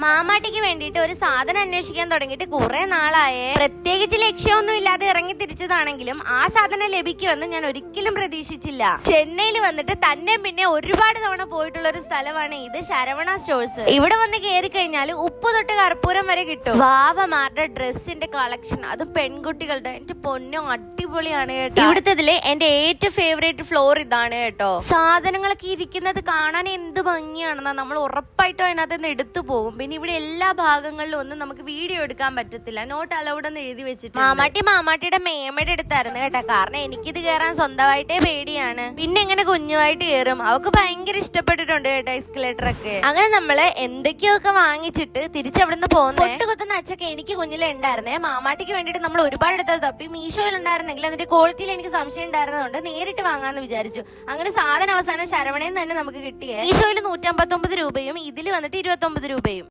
മാമാട്ടിക്ക് വേണ്ടിയിട്ട് ഒരു സാധനം അന്വേഷിക്കാൻ തുടങ്ങിയിട്ട് കുറെ നാളായേ. പ്രത്യേകിച്ച് ലക്ഷ്യമൊന്നും ഇല്ലാതെ ഇറങ്ങി തിരിച്ചതാണെങ്കിലും ആ സാധനം ലഭിക്കുമെന്ന് ഞാൻ ഒരിക്കലും പ്രതീക്ഷിച്ചില്ല. ചെന്നൈയിൽ വന്നിട്ട് തന്നെ പിന്നെ ഒരുപാട് തവണ പോയിട്ടുള്ള ഒരു സ്ഥലമാണ് ഇത്, ശരവണ സ്റ്റോഴ്സ്. ഇവിടെ വന്ന് കയറി കഴിഞ്ഞാൽ ഉപ്പ് തൊട്ട് കർപ്പൂരം വരെ കിട്ടും. വാവമാരുടെ ഡ്രസ്സിന്റെ കളക്ഷൻ, അത് പെൺകുട്ടികളുടെ, എന്റെ പൊന്നോ അടിപൊളിയാണ് കേട്ടോ. ഇവിടുത്തെ എന്റെ ഏറ്റവും ഫേവറേറ്റ് ഫ്ലോർ ഇതാണ് കേട്ടോ. സാധനങ്ങളൊക്കെ ഇരിക്കുന്നത് കാണാൻ എന്ത് ഭംഗിയാണെന്നാ, നമ്മൾ ഉറപ്പായിട്ടും അതിനകത്ത് നിന്ന് എടുത്തു പോകും. പിന്നെ ഇവിടെ എല്ലാ ഭാഗങ്ങളിലും ഒന്നും നമുക്ക് വീഡിയോ എടുക്കാൻ പറ്റത്തില്ല, നോട്ട് അലൗഡ് എന്ന് എഴുതി വെച്ചിട്ട്. മാമാട്ടിയുടെ മേമയുടെ അടുത്തായിരുന്നു കേട്ടോ, കാരണം എനിക്കിത് കയറാൻ സ്വന്തമായിട്ടേ പേടിയാണ്. പിന്നെ എങ്ങനെ കുഞ്ഞുമായിട്ട് കയറും, അവക്ക് ഭയങ്കര ഇഷ്ടപ്പെട്ടിട്ടുണ്ട് കേട്ടോ എസ്കലേറ്റർ ഒക്കെ. അങ്ങനെ നമ്മള് എന്തൊക്കെയൊക്കെ വാങ്ങിച്ചിട്ട് തിരിച്ചവിടുന്ന് പോകുന്നത്. പൊട്ടുകുത്തുന്ന അച്ചൊക്കെ എനിക്ക് കുഞ്ഞിലെ ഉണ്ടായിരുന്നേ. മാമാട്ടിക്ക് വേണ്ടിയിട്ട് നമ്മൾ ഒരുപാട് എടുത്തത് തപ്പി. മീഷോയിൽ ഉണ്ടായിരുന്നെങ്കിൽ അതിന്റെ ക്വാളിറ്റിയിൽ എനിക്ക് സംശയം ഉണ്ടായിരുന്നതുകൊണ്ട് നേരിട്ട് വാങ്ങാന്ന് വിചാരിച്ചു. അങ്ങനെ സാധനം അവസാനം ശരവണയിൽ തന്നെ നമുക്ക് കിട്ടിയേ. മീഷോയിൽ 159 രൂപയും ഇതിൽ വന്നിട്ട് 29 രൂപയും.